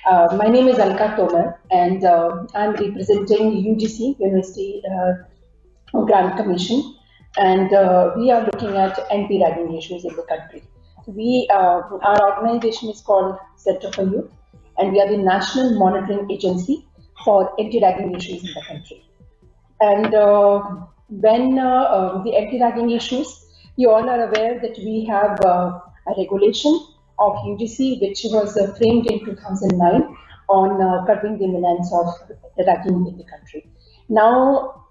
My name is Alka Tomar, and I'm representing UGC, University Grant Commission, and we are looking at anti-ragging issues in the country. Our organization is called Center for Youth, and we are the national monitoring agency for anti-ragging issues in the country. And when the anti-ragging issues, you all are aware that we have a regulation of UGC which was framed in 2009 on curbing the menace of ragging in the country. Now,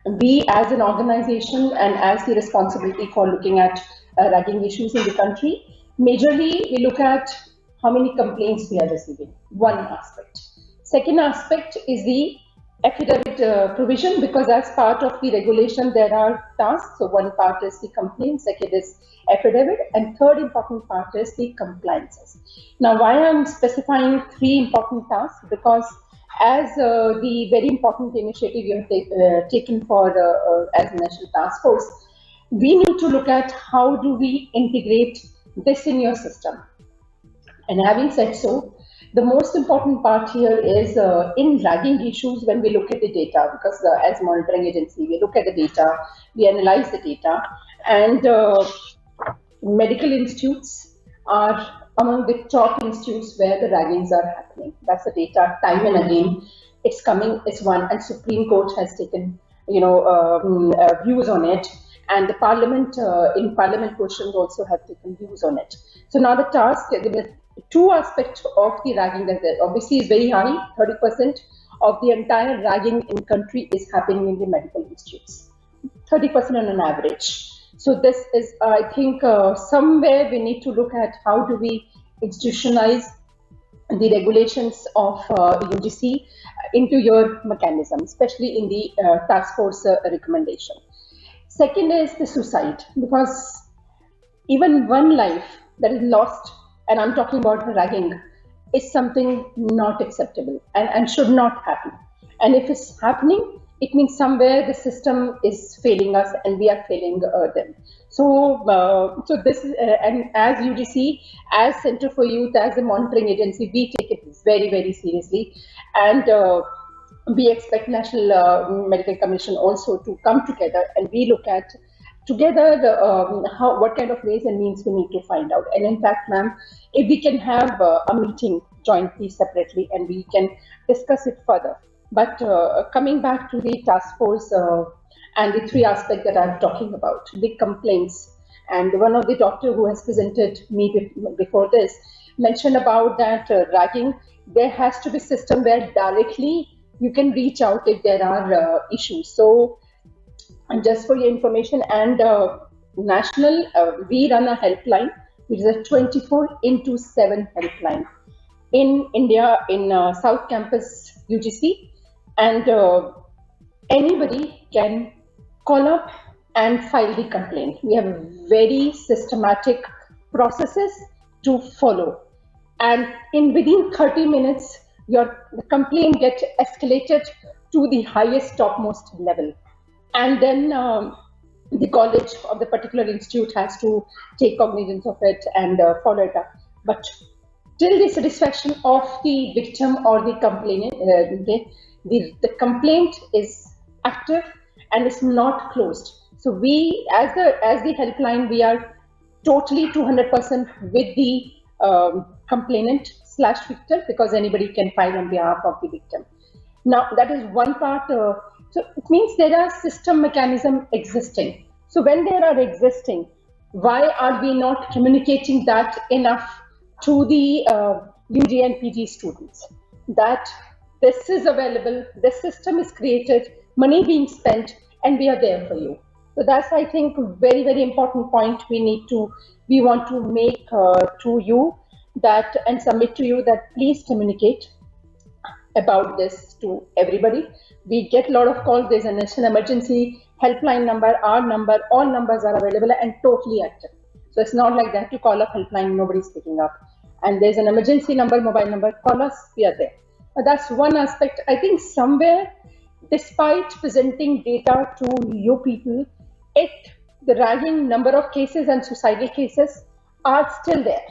we as an organization and as the responsibility for looking at ragging issues in the country, majorly we look at how many complaints we are receiving, one aspect. Second aspect is the affidavit provision, because as part of the regulation there are tasks. So one part is the complaint, second is affidavit, and third important part is the compliances. Now why I'm specifying three important tasks, because as the very important initiative you have taken for as a national task force, we need to look at how do we integrate this in your system. And having said so, the most important part here is in ragging issues when we look at the data, because as monitoring agency, we look at the data, we analyze the data, and medical institutes are among the top institutes where the raggings are happening. That's the data time and again. It's coming, it's one, and Supreme Court has taken views on it, and the Parliament, in Parliament questions also have taken views on it. So now the task, the two aspects of the ragging that obviously is very high. 30% of the entire ragging in country is happening in the medical institutes, 30% on an average. So this is, I think, somewhere we need to look at how do we institutionalize the regulations of UGC into your mechanism, especially in the task force recommendation. Second is the suicide, because even one life that is lost, and I'm talking about ragging, is something not acceptable and should not happen. And if it's happening, it means somewhere the system is failing us and we are failing them. So, this is, and as UGC, as Center for Youth, as a monitoring agency, we take it very, very seriously. And we expect National Medical Commission also to come together and we look at together what kind of ways and means we need to find out. And in fact, ma'am, if we can have a meeting jointly, separately, and we can discuss it further. But coming back to the task force and the three aspects that I'm talking about, the complaints, and one of the doctor who has presented me before this mentioned about that ragging, there has to be a system where directly you can reach out if there are issues. So, and just for your information, and national, we run a helpline, which is a 24/7 helpline in India, in South Campus UGC, and anybody can call up and file the complaint. We have very systematic processes to follow, and within 30 minutes, the complaint gets escalated to the highest topmost level. And then the college of the particular institute has to take cognizance of it and follow it up. But till the satisfaction of the victim or the complainant, the complaint is active and it's not closed. So we, as the helpline, we are totally 200% with the complainant/victim, because anybody can file on behalf of the victim. Now that is one part. So it means there are system mechanism existing. So when there are existing, why are we not communicating that enough to the UG and PG students? That this is available, this system is created, money being spent, and we are there for you. So that's, I think, a very, very important point we want to make to you that, and submit to you, that please communicate about this to everybody. We get a lot of calls. There's a national emergency helpline number, our number, all numbers are available and totally active. So it's not like that, you call up helpline, nobody's picking up. And there's an emergency number, mobile number, call us, we are there. But that's one aspect. I think somewhere, despite presenting data to you people, the ragging number of cases and suicidal cases are still there.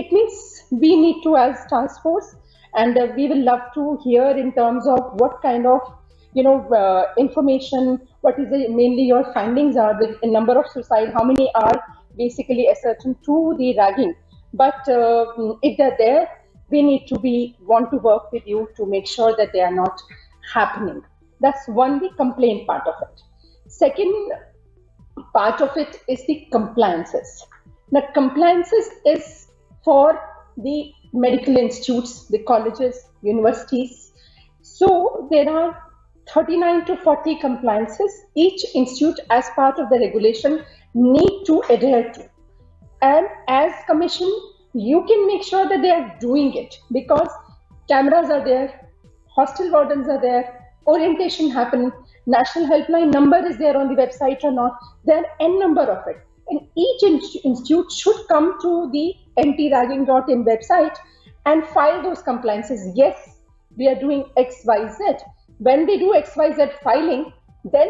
it means we need to, as task force, and we will love to hear in terms of what kind of information, what is mainly your findings are, the number of suicide, how many are basically ascertained to the ragging. But if they're there, we need to want to work with you to make sure that they are not happening. That's one, the complaint part of it. Second part of it is the compliances. Now, compliances is for the medical institutes, the colleges, universities. So there are 39 to 40 compliances each institute, as part of the regulation, need to adhere to. And as commission, you can make sure that they are doing it, because cameras are there, hostel wardens are there, orientation happen, national helpline number is there on the website or not. There are n number of it, and each institute should come to the anti-ragging.in website and file those compliances. Yes, we are doing XYZ. When they do XYZ filing, then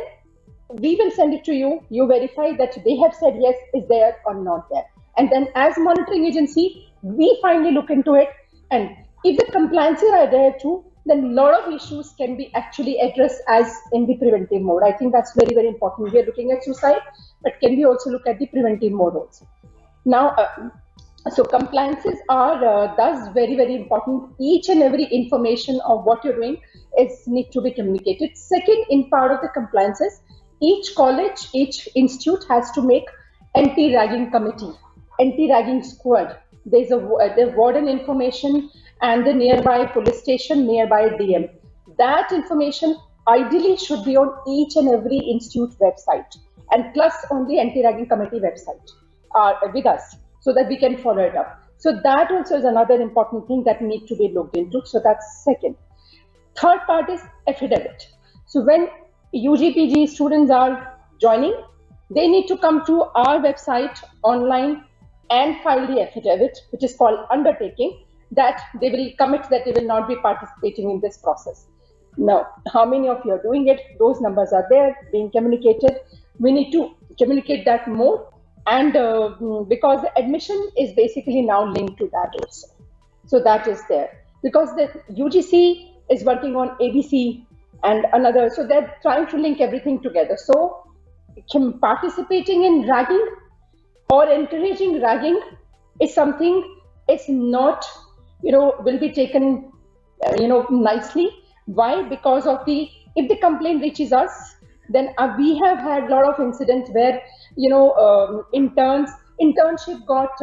we will send it to you. You verify that they have said yes, is there or not there. And then as monitoring agency, we finally look into it. And if the compliances are there too, then a lot of issues can be actually addressed as in the preventive mode. I think that's very, very important. We are looking at suicide, but can we also look at the preventive mode also? Now, so compliances are thus very, very important. Each and every information of what you're doing need to be communicated. Second, in part of the compliances, each college, each institute has to make anti-ragging committee, anti-ragging squad. There's the warden information and the nearby police station, nearby DM. That information ideally should be on each and every institute website, and plus on the anti-ragging committee website with us, so that we can follow it up. So that also is another important thing that needs to be looked into. So that's second. Third part is affidavit. So when UGPG students are joining, they need to come to our website online and file the affidavit, which is called undertaking, that they will commit that they will not be participating in this process. Now, how many of you are doing it? Those numbers are there, being communicated. We need to communicate that more, and because the admission is basically now linked to that also. So that is there, because the UGC is working on ABC and another, so they're trying to link everything together. So participating in ragging or encouraging ragging is something, it's not, will be taken, nicely. Why? Because of if the complaint reaches us, then we have had a lot of incidents where, internship got,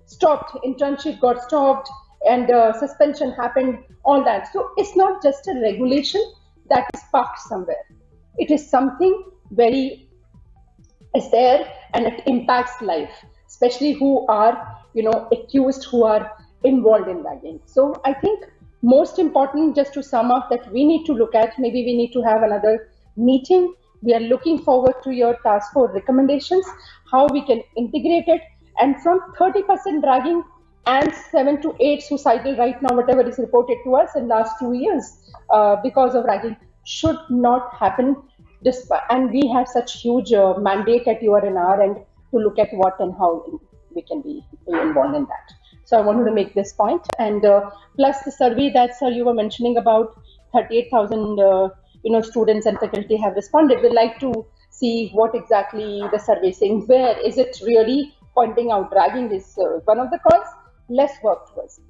stopped, and suspension happened, all that. So it's not just a regulation that is parked somewhere. It is something very is there, and it impacts life, especially who are, accused, who are involved in ragging. So I think most important, just to sum up, that we need to look at, maybe we need to have another meeting. We are looking forward to your task force recommendations, how we can integrate it, and from 30% ragging and 7 to 8 suicidal right now, whatever is reported to us in last 2 years because of ragging, should not happen. And we have such huge mandate at URNR and to look at what and how we can be involved in that. So I wanted to make this point. And plus the survey that, sir, you were mentioning about 38,000 students and faculty have responded. We'd like to see what exactly the survey is saying. Where is it really pointing out ragging is one of the cause? Less work towards it.